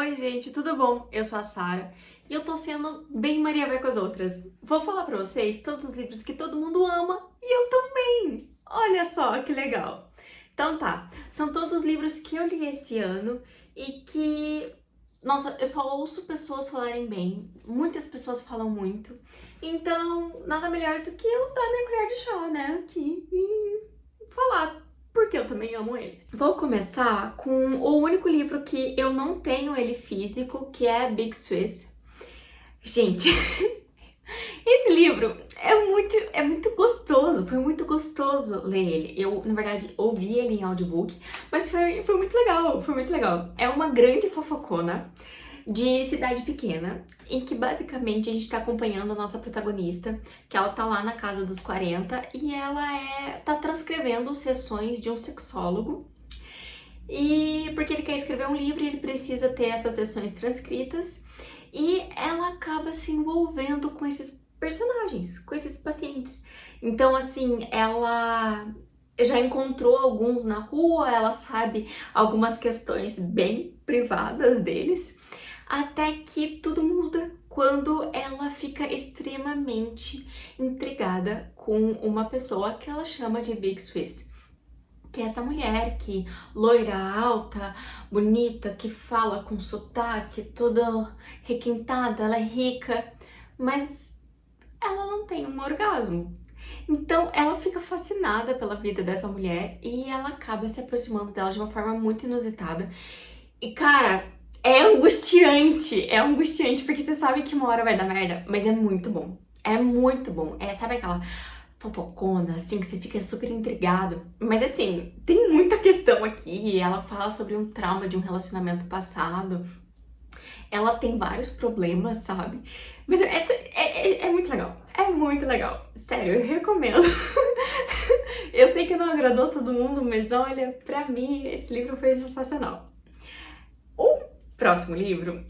Oi, gente, tudo bom? Eu sou a Sara e eu tô sendo bem Maria vai com as outras. Vou falar pra vocês todos os livros que todo mundo ama e eu também. Olha só que legal. Então tá, são todos os livros que eu li esse ano e que, nossa, eu só ouço pessoas falarem bem. Muitas pessoas falam muito. Então, nada melhor do que eu dar minha colher de chá, né, aqui e falar porque eu também amo eles. Vou começar com o único livro que eu não tenho ele físico, que é Big Swiss. Gente, esse livro é muito gostoso, foi muito gostoso ler ele. Eu, na verdade, ouvi ele em audiobook, mas foi muito legal, foi muito legal. É uma grande fofocona de cidade pequena, em que basicamente a gente tá acompanhando a nossa protagonista, que ela tá lá na casa dos 40 e ela tá transcrevendo sessões de um sexólogo. E porque ele quer escrever um livro, ele precisa ter essas sessões transcritas e ela acaba se envolvendo com esses personagens, com esses pacientes. Então, assim, ela já encontrou alguns na rua, ela sabe algumas questões bem privadas deles, até que tudo muda quando ela fica extremamente intrigada com uma pessoa que ela chama de Big Swiss. Que é essa mulher que, loira, alta, bonita, que fala com sotaque, toda requintada, ela é rica, mas ela não tem um orgasmo. Então ela fica fascinada pela vida dessa mulher e ela acaba se aproximando dela de uma forma muito inusitada. E cara, é angustiante porque você sabe que uma hora vai dar merda, mas é muito bom. É muito bom. É, sabe aquela fofocona, assim, que você fica super intrigado. Mas assim, tem muita questão aqui. Ela fala sobre um trauma de um relacionamento passado. Ela tem vários problemas, sabe? Mas é muito legal. É muito legal. Sério, eu recomendo. Eu sei que não agradou todo mundo, mas olha, pra mim, esse livro foi sensacional. O próximo livro,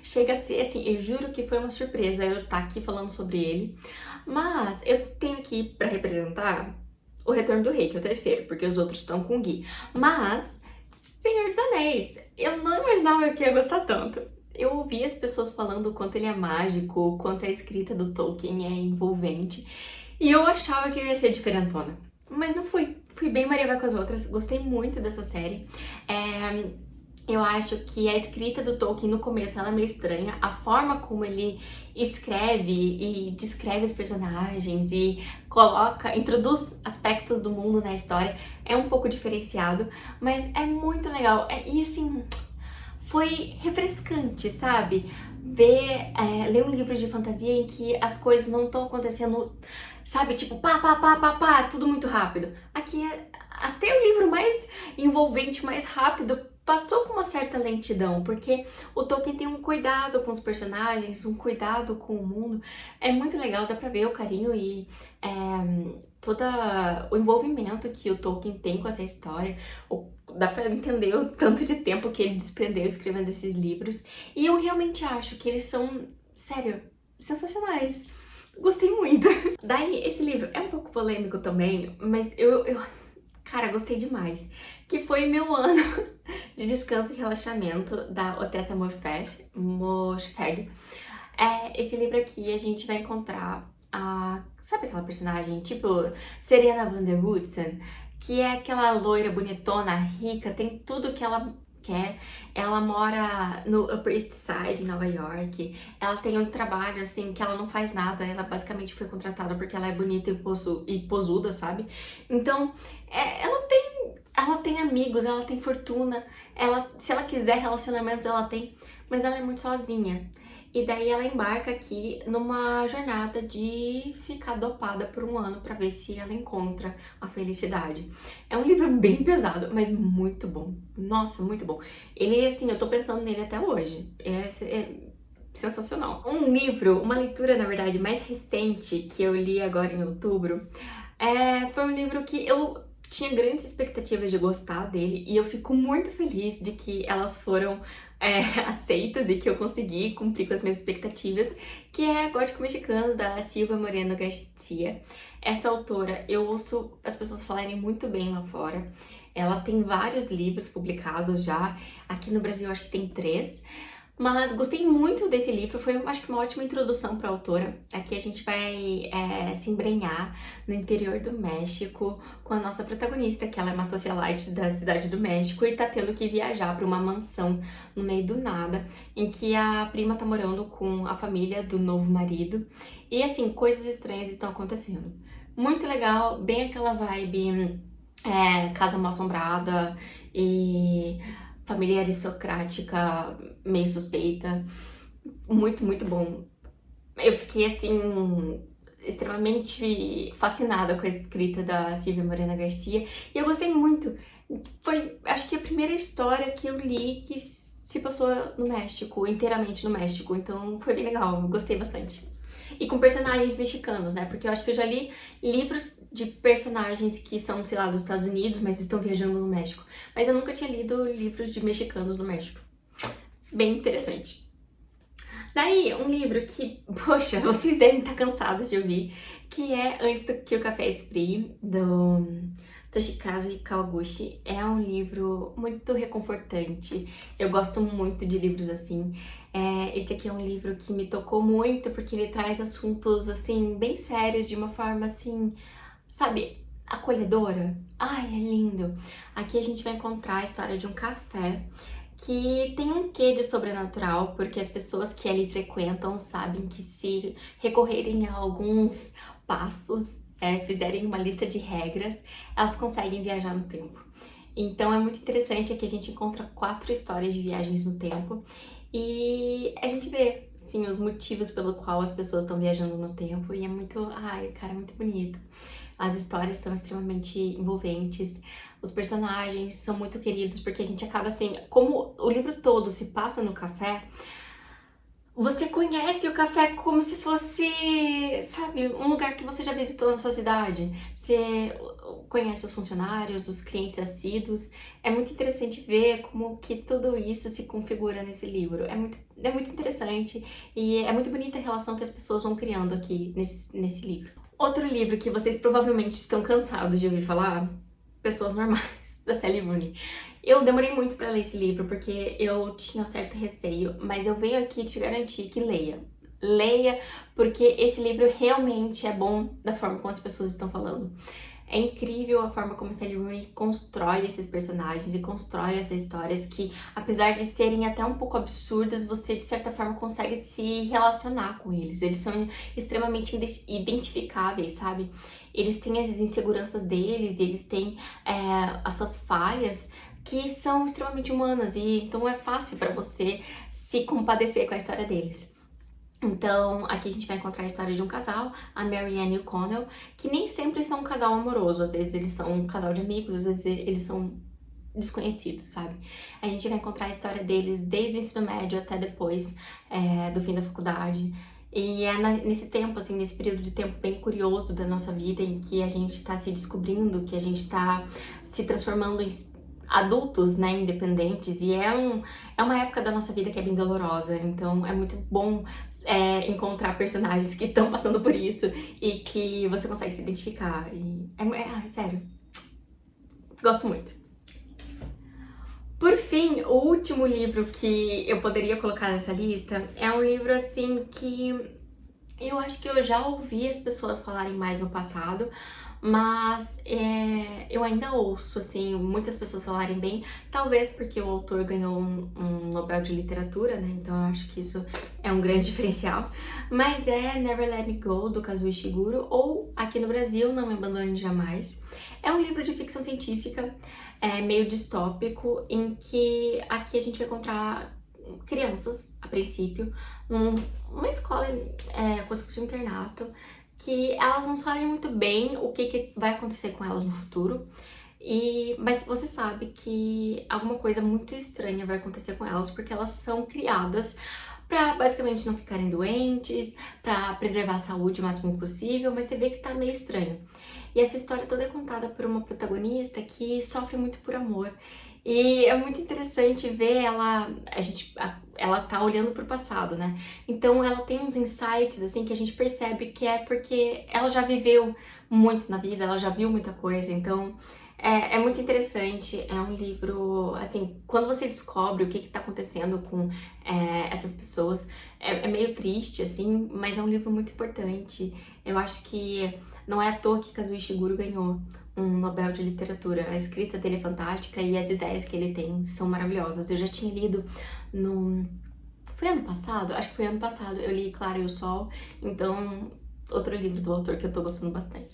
chega a ser, assim, eu juro que foi uma surpresa eu estar aqui falando sobre ele, mas eu tenho aqui pra representar O Retorno do Rei, que é o terceiro, porque os outros estão com o Gui. Mas, Senhor dos Anéis, eu não imaginava que eu ia gostar tanto. Eu ouvi as pessoas falando o quanto ele é mágico, o quanto a escrita do Tolkien é envolvente, e eu achava que eu ia ser diferentona. Mas não fui. Fui bem Maria vai com as outras, gostei muito dessa série. Eu acho que a escrita do Tolkien no começo ela é meio estranha, a forma como ele escreve e descreve os personagens e introduz aspectos do mundo na história é um pouco diferenciado, mas é muito legal. E assim, foi refrescante, sabe? Ler um livro de fantasia em que as coisas não estão acontecendo, sabe? Tipo, pá, pá, pá, pá, pá, tudo muito rápido. Aqui é até o livro mais envolvente, mais rápido, passou com uma certa lentidão, porque o Tolkien tem um cuidado com os personagens, um cuidado com o mundo. É muito legal, dá pra ver o carinho e todo o envolvimento que o Tolkien tem com essa história. Dá pra entender o tanto de tempo que ele desprendeu escrevendo esses livros. E eu realmente acho que eles são, sério, sensacionais. Gostei muito. Daí, esse livro é um pouco polêmico também, mas cara, gostei demais. Que foi meu ano de descanso e relaxamento da Otessa Moshfegh. Esse livro aqui a gente vai encontrar sabe aquela personagem tipo Serena van der Woodsen? Que é aquela loira bonitona, rica, tem tudo que ela quer. Ela mora no Upper East Side, em Nova York. Ela tem um trabalho, assim, que ela não faz nada. Ela basicamente foi contratada porque ela é bonita e posuda, sabe? Então, ela tem amigos, ela tem fortuna. Se ela quiser relacionamentos, ela tem. Mas ela é muito sozinha. E daí ela embarca aqui numa jornada de ficar dopada por um ano pra ver se ela encontra a felicidade. É um livro bem pesado, mas muito bom. Nossa, muito bom. Ele, assim, eu tô pensando nele até hoje. É sensacional. Um livro, uma leitura, na verdade, mais recente que eu li agora em outubro, foi um livro que eu tinha grandes expectativas de gostar dele e eu fico muito feliz de que elas foram aceitas e que eu consegui cumprir com as minhas expectativas, que é Gótico Mexicano, da Silvia Moreno Garcia. Essa autora, eu ouço as pessoas falarem muito bem lá fora. Ela tem vários livros publicados já, aqui no Brasil acho que tem 3, mas gostei muito desse livro, foi acho que uma ótima introdução para a autora. Aqui a gente vai se embrenhar no interior do México com a nossa protagonista, que ela é uma socialite da cidade do México e tá tendo que viajar para uma mansão no meio do nada, em que a prima tá morando com a família do novo marido. E assim, coisas estranhas estão acontecendo. Muito legal, bem aquela vibe casa mal assombrada e família aristocrática meio suspeita. Muito, muito bom. Eu fiquei assim extremamente fascinada com a escrita da Silvia Morena Garcia e eu gostei muito. Foi, acho que a primeira história que eu li que se passou no México, inteiramente no México, então foi bem legal, eu gostei bastante. E com personagens mexicanos, né? Porque eu acho que eu já li livros de personagens que são, sei lá, dos Estados Unidos, mas estão viajando no México. Mas eu nunca tinha lido livros de mexicanos no México. Bem interessante. Daí, um livro que, poxa, vocês devem estar cansados de ouvir, que é Antes do que o Café Esfrie, do Toshikazu Kawaguchi. É um livro muito reconfortante. Eu gosto muito de livros assim. Esse aqui é um livro que me tocou muito, porque ele traz assuntos, assim, bem sérios, de uma forma, assim, sabe, acolhedora. Ai, é lindo. Aqui a gente vai encontrar a história de um café que tem um quê de sobrenatural, porque as pessoas que ali frequentam sabem que se recorrerem a alguns passos, fizerem uma lista de regras, elas conseguem viajar no tempo. Então é muito interessante que a gente encontra 4 histórias de viagens no tempo e a gente vê, sim, os motivos pelo qual as pessoas estão viajando no tempo e é muito, ai, cara, é muito bonito. As histórias são extremamente envolventes, os personagens são muito queridos, porque a gente acaba assim, como o livro todo se passa no café, você conhece o café como se fosse, sabe, um lugar que você já visitou na sua cidade. Você conhece os funcionários, os clientes assíduos. É muito interessante ver como que tudo isso se configura nesse livro. É muito interessante e é muito bonita a relação que as pessoas vão criando aqui nesse livro. Outro livro que vocês provavelmente estão cansados de ouvir falar, Pessoas Normais, da Sally Rooney. Eu demorei muito para ler esse livro porque eu tinha um certo receio, mas eu venho aqui te garantir que leia. Leia, porque esse livro realmente é bom da forma como as pessoas estão falando. É incrível a forma como Sally Rooney constrói esses personagens e constrói essas histórias que, apesar de serem até um pouco absurdas, você de certa forma consegue se relacionar com eles. Eles são extremamente identificáveis, sabe? Eles têm as inseguranças deles, eles têm as suas falhas, que são extremamente humanas e então é fácil para você se compadecer com a história deles. Então, aqui a gente vai encontrar a história de um casal, a Marianne e o Connell, que nem sempre são um casal amoroso, às vezes eles são um casal de amigos, às vezes eles são desconhecidos, sabe? A gente vai encontrar a história deles desde o ensino médio até depois do fim da faculdade. E é nesse tempo, assim, nesse período de tempo bem curioso da nossa vida, em que a gente tá se descobrindo, que a gente tá se transformando em adultos, né, independentes, e é uma época da nossa vida que é bem dolorosa, então é muito bom encontrar personagens que estão passando por isso e que você consegue se identificar, e sério, gosto muito. Por fim, o último livro que eu poderia colocar nessa lista é um livro, assim, que eu acho que eu já ouvi as pessoas falarem mais no passado, mas eu ainda ouço, assim, muitas pessoas falarem bem, talvez porque o autor ganhou um Nobel de Literatura, né, então eu acho que isso é um grande diferencial, mas é Never Let Me Go, do Kazuo Ishiguro, ou aqui no Brasil, Não Me Abandone Jamais. É um livro de ficção científica, meio distópico, em que aqui a gente vai encontrar crianças, a princípio, numa escola, como se fosse um internato, que elas não sabem muito bem o que vai acontecer com elas no futuro, mas você sabe que alguma coisa muito estranha vai acontecer com elas, porque elas são criadas para basicamente não ficarem doentes, para preservar a saúde o máximo possível, mas você vê que tá meio estranho. E essa história toda é contada por uma protagonista que sofre muito por amor. E é muito interessante ver ela tá olhando pro passado, né? Então ela tem uns insights, assim, que a gente percebe que é porque ela já viveu muito na vida, ela já viu muita coisa, então É muito interessante, é um livro, assim, quando você descobre o que tá acontecendo com essas pessoas, é meio triste, assim, mas é um livro muito importante. Eu acho que não é à toa que Kazuo Ishiguro ganhou um Nobel de Literatura. A escrita dele é fantástica e as ideias que ele tem são maravilhosas. Eu já tinha lido no... Foi ano passado? Acho que foi ano passado. Eu li Clara e o Sol, então outro livro do autor que eu tô gostando bastante.